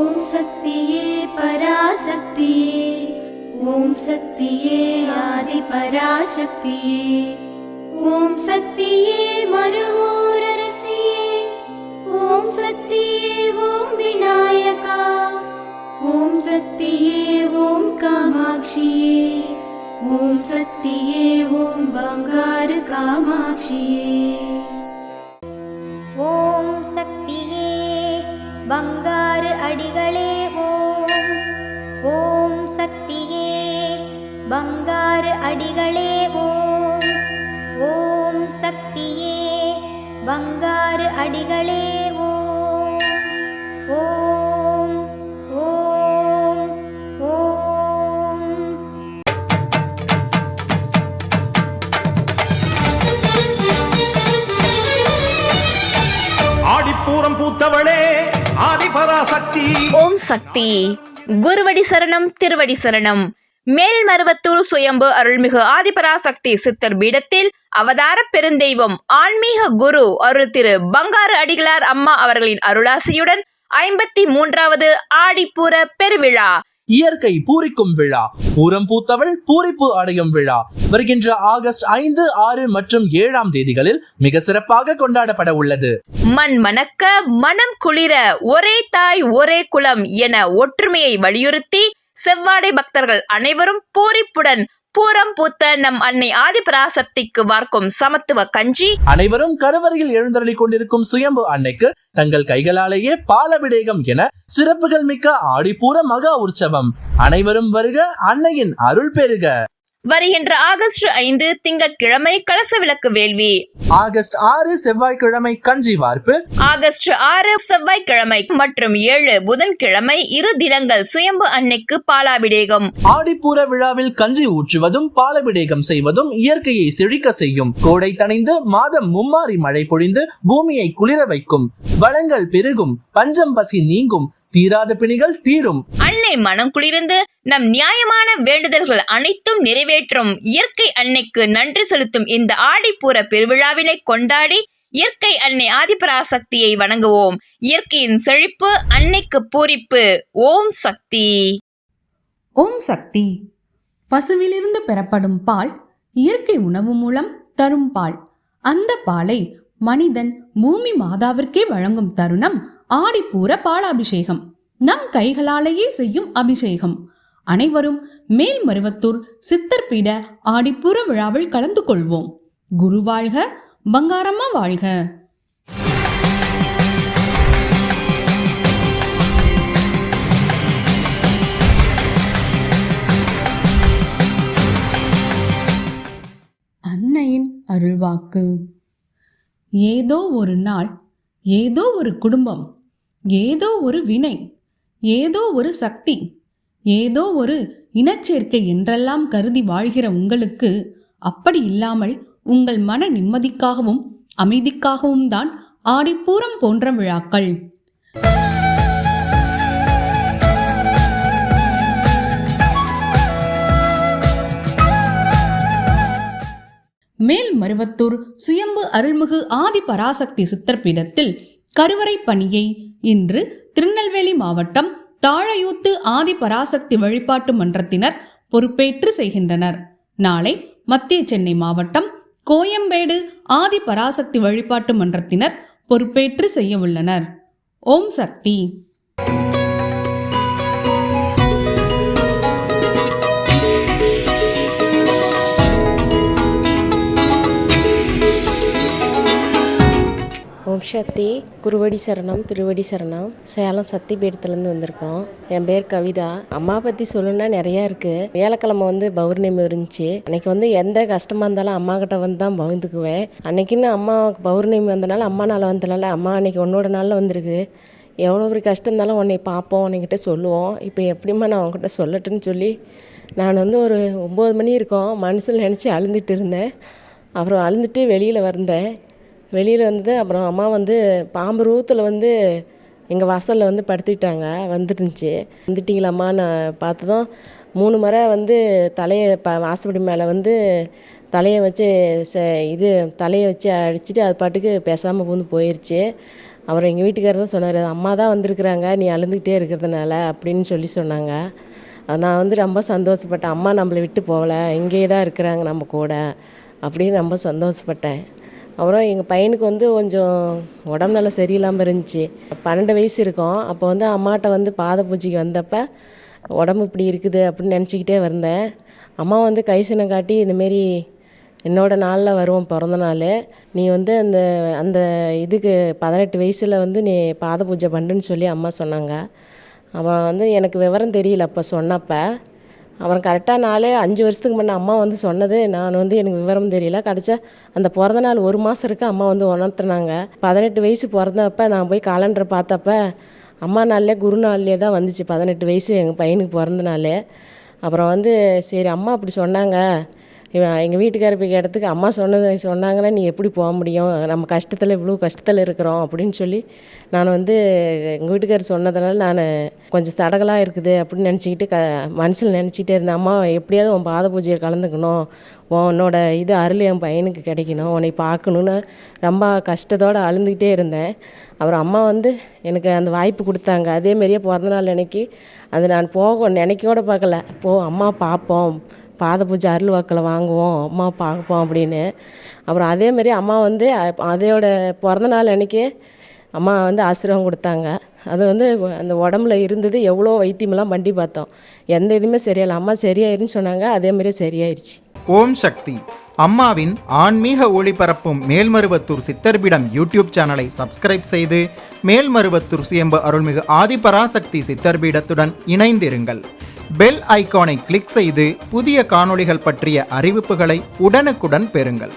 ஓம் சக்தியே பராசக்தியே, ஓம் சக்தியே ஆதி பராசக்தியே, ஓம் சக்தியே மருகூரரசியே, ஓம் சக்தியே ஓம் விநாயகா, ஓம் சக்தியே ஓம் காமாட்சியே, ஓம் சக்தியே ஓம் பங்காரு காமாட்சியே. ஓம் சக்தியே பங்காரு அடிகளே ஓம். ஓம் சக்தியே பங்காரு அடிகளே ஓம். ஓம் சக்தியே பங்காரு அடிகளே ஓம். ஓம் ஓம் ஓம். ஆடிப்பூரம் பூத்தவளே ஆதிபராசக்தி. ஓம் சக்தி. குருவடி சரணம், திருவடி சரணம். மேல்மருவத்தூர் சுயம்பு அருள்மிகு ஆதிபராசக்தி சித்தர் பீடத்தில் அவதார பெருந்தெய்வம் ஆன்மீக குரு அருள் திரு பங்காரு அடிகளார் அம்மா அவர்களின் அருளாசியுடன் 53வது ஆடிப்பூர பெருவிழா, இயற்கை பூரிக்கும் விழா, பூரம் பூத்தவள் பூரிப்பு அடையும் விழா வருகின்ற ஆகஸ்ட் 5, 6 மற்றும் 7ஆம் தேதிகளில் மிக சிறப்பாக கொண்டாடப்பட உள்ளது. மண் மணக்க மனம் குளிர ஒரே தாய் ஒரே குலம் என ஒற்றுமையை வலியுறுத்தி செவ்வாடை பக்தர்கள் அனைவரும் பூரிப்புடன் பூரம் பூத்த நம் அன்னை ஆதிபராசக்திக்கு வார்க்கும் சமத்துவ கஞ்சி, அனைவரும் கருவறையில் எழுந்தருளி கொண்டிருக்கும் சுயம்பு அன்னைக்கு தங்கள் கைகளாலேயே பாலபிடேகம் என சிறப்புகள் மிக்க ஆடிப்பூர மகா உற்சவம். அனைவரும் வருக, அன்னையின் அருள் பெறுக. வருகின்ற ஆகஸ்ட் 5 திங்கட்கிழமை கலச விளக்கு வேள்வி, ஆகஸ்ட் 6 செவ்வாய்க்கிழமை கஞ்சி வார்ப்பு, ஆகஸ்ட் 6 செவ்வாய்க்கிழமை மற்றும் 7 புதன்கிழமை 2 தினங்கள் சுயம்பு அன்னைக்கு பாலாபிடேகம். ஆடிப்பூர விழாவில் கஞ்சி ஊற்றுவதும் பாலபிடேகம் செய்வதும் இயற்கையை செழிக்க செய்யும். கோடை தணிந்து மாதம் மும்மாறி மழை பொழிந்து பூமியை குளிர வைக்கும். வளங்கள் பெருகும், பஞ்சம் பசி நீங்கும், தீராத பிணிகள் தீரும். அன்னை மனம் குளிர்ந்து நம் நியாயமான வேண்டுதல்கள் அனைத்தும் நிறைவேற்றும் இயற்கை அன்னைக்கு நன்றி செலுத்தும் இந்த ஆடிப்பூர பெருவிழாவினை கொண்டாடி இயற்கை அன்னை ஆதிபராசக்தியை வணங்குவோம். இயற்கையின் செழிப்பு, அன்னைக்கு பூரிப்பு. ஓம் சக்தி. ஓம் சக்தி. பசுவிலிருந்து பெறப்படும் பால் இயற்கை உணவு மூலம் தரும் பால். அந்த பாலை மனிதன் பூமி மாதாவிற்கே வழங்கும் தருணம் ஆடிப்பூர பாலாபிஷேகம். நம் கைகளாலேயே செய்யும் அபிஷேகம். அனைவரும் மேல்மருவத்தூர் சித்தர்பீட ஆடிப்பூர விழாவில் கலந்து கொள்வோம். குரு வாழ்க, பங்காரம்மா வாழ்க. அன்னையின் அருள்வாக்கு. ஏதோ ஒரு நாள், ஏதோ ஒரு குடும்பம், ஏதோ ஒரு வினை, ஏதோ ஒரு சக்தி, ஏதோ ஒரு இனச்சேர்க்கை என்றெல்லாம் கருதி வாழ்கிற உங்களுக்கு அப்படி இல்லாமல் உங்கள் மன நிம்மதிக்காகவும் அமைதிக்காகவும் தான் ஆடிப்பூரம் போன்ற விழாக்கள். மேல்மருவத்தூர் சுயம்பு அருள்மிகு ஆதிபராசக்தி சித்தர்பீடத்தில் கருவறை பணியை இன்று திருநெல்வேலி மாவட்டம் தாழையூத்து ஆதிபராசக்தி வழிபாட்டு மன்றத்தினர் பொறுப்பேற்று செய்கின்றனர். நாளை மத்திய சென்னை மாவட்டம் கோயம்பேடு ஆதிபராசக்தி வழிபாட்டு மன்றத்தினர் பொறுப்பேற்று செய்ய உள்ளனர். ஓம் சக்தி. ஓம் சக்தி. குருவடி சரணம், திருவடி சரணம். சேலம் சக்தி பீடத்துலேருந்து வந்திருக்கோம். என் பேர் கவிதா. அம்மா பற்றி சொல்லணுன்னா நிறையா இருக்குது. வியாழக்கிழமை பௌர்ணமி இருந்துச்சு. அன்றைக்கி எந்த கஷ்டமாக இருந்தாலும் அம்மா கிட்ட தான் பகிர்ந்துக்குவேன். அன்றைக்கின்னு அம்மா பௌர்ணமி வந்தனால அம்மா நாள் வந்தனால அம்மா அன்றைக்கி உன்னோட நாளில் வந்திருக்கு. எவ்வளோ ஒரு கஷ்டம் இருந்தாலும் உன்னை பார்ப்போம், உன்னைக்கிட்ட சொல்லுவோம். இப்போ எப்படிம்மா நான் உன்கிட்ட சொல்லட்டுன்னு சொல்லி நான் ஒரு 9 மணி இருக்கும் மனசில் நினச்சி அழுந்துட்டு இருந்தேன். அப்புறம் அழுந்துட்டு வெளியில் வந்தேன். வெளியில் வந்து அப்புறம் அம்மா பாம்பு ரூத்தில் எங்கள் வாசலில் படுத்திட்டாங்க. வந்துருந்துச்சு. வந்துட்டிங்களாம்மா நான் பார்த்ததும் 3 முறை தலையை வாசப்படி மேலே தலையை வச்சு தலையை வச்சு அடிச்சுட்டு அது பாட்டுக்கு பேசாமல் போயிடுச்சு. அப்புறம் எங்கள் வீட்டுக்காரர் தான் சொன்னார், அம்மா தான் வந்திருக்கிறாங்க நீ அழுந்துக்கிட்டே இருக்கிறதுனால அப்படின்னு சொல்லி சொன்னாங்க. நான் வந்து ரொம்ப சந்தோஷப்பட்டேன். அம்மா நம்மளை விட்டு போகலை, இங்கேயே தான் இருக்கிறாங்க நம்ம கூட அப்படின்னு ரொம்ப சந்தோஷப்பட்டேன். அப்புறம் எங்கள் பையனுக்கு வந்து கொஞ்சம் உடம்பு நல்லா சரியில்லாமல் இருந்துச்சு. 12 வயசு இருக்கும். அப்போ வந்து அம்மாட்ட வந்து பாத பூஜைக்கு வந்தப்போ உடம்பு இப்படி இருக்குது அப்படின்னு நினச்சிக்கிட்டே வந்தேன். அம்மா வந்து கைசினை காட்டி இந்தமாரி என்னோட நாளில் வருவோம் பிறந்த நாள், நீ வந்து அந்த அந்த இதுக்கு 18 வயசில் வந்து நீ பாத பூஜை பண்ணுன்னு சொல்லி அம்மா சொன்னாங்க. அப்புறம் வந்து எனக்கு விவரம் தெரியல அப்போ சொன்னப்போ. அப்புறம் கரெக்டாக 5 வருஷத்துக்கு முன்னே அம்மா வந்து சொன்னது, நான் வந்து எனக்கு விவரம் தெரியல. கடைசியா அந்த பிறந்த நாள் 1 மாதம் இருக்கு அம்மா வந்து உணர்த்துனாங்க. 18 வயசு பிறந்தப்ப நான் போய் காலண்டரை பார்த்தப்ப அம்மா நாள்லே குரு நாள்லேயே தான் வந்துச்சு 18 வயசு எங்கள் பையனுக்கு பிறந்த நாள். அப்புறம் வந்து சரி அம்மா அப்படி சொன்னாங்க, எங்கள் வீட்டுக்கார போய் இடத்துக்கு அம்மா சொன்னாங்கன்னா நீ எப்படி போக முடியும், நம்ம கஷ்டத்தில் இவ்வளோ கஷ்டத்தில் இருக்கிறோம் அப்படின்னு சொல்லி நான் வந்து எங்கள் வீட்டுக்காரர் சொன்னதுனால நான் கொஞ்சம் தடகலாக இருக்குது அப்படின்னு நினச்சிக்கிட்டு மனசில் நினச்சிக்கிட்டே இருந்தேன். அம்மா எப்படியாவது உன் பாத பூஜையை கலந்துக்கணும், உன்னோட இது அருள் என் பையனுக்கு கிடைக்கணும், உன்னை பார்க்கணுன்னு ரொம்ப கஷ்டத்தோடு அழுந்துக்கிட்டே இருந்தேன். அப்புறம் அம்மா வந்து எனக்கு அந்த வாய்ப்பு கொடுத்தாங்க. அதேமாரியே பிறந்தநாள் அன்னைக்கு அது நான் நினைக்கோட பார்க்கல, அம்மா பார்ப்போம், பாத பூஜை அருள் வாக்கில் வாங்குவோம், அம்மா பார்ப்போம் அப்படின்னு. அப்புறம் அதேமாரி அம்மா வந்து அதோட பிறந்தநாள் அன்றைக்கி அம்மா வந்து ஆசீர்வாதம் கொடுத்தாங்க. அது வந்து அந்த உடம்புல இருந்தது எவ்வளோ வைத்தியமெல்லாம் பண்ணி பார்த்தோம், எந்த இதுவுமே சரியாயில்லை. அம்மா சரியாயிருன்னு சொன்னாங்க, அதேமாதிரியே சரியாயிருச்சு. ஓம் சக்தி. அம்மாவின் ஆன்மீக ஒளிபரப்பும் மேல்மருவத்தூர் சித்தர்பீடம் யூடியூப் சேனலை சப்ஸ்கிரைப் செய்து மேல்மருவத்தூர் சுயம்பு அருள்மிகு ஆதிபராசக்தி சித்தர்பீடத்துடன் இணைந்திருங்கள். பெல் ஐகானை கிளிக் செய்து புதிய காணொளிகள் பற்றிய அறிவிப்புகளை உடனுக்குடன் பெறுங்கள்.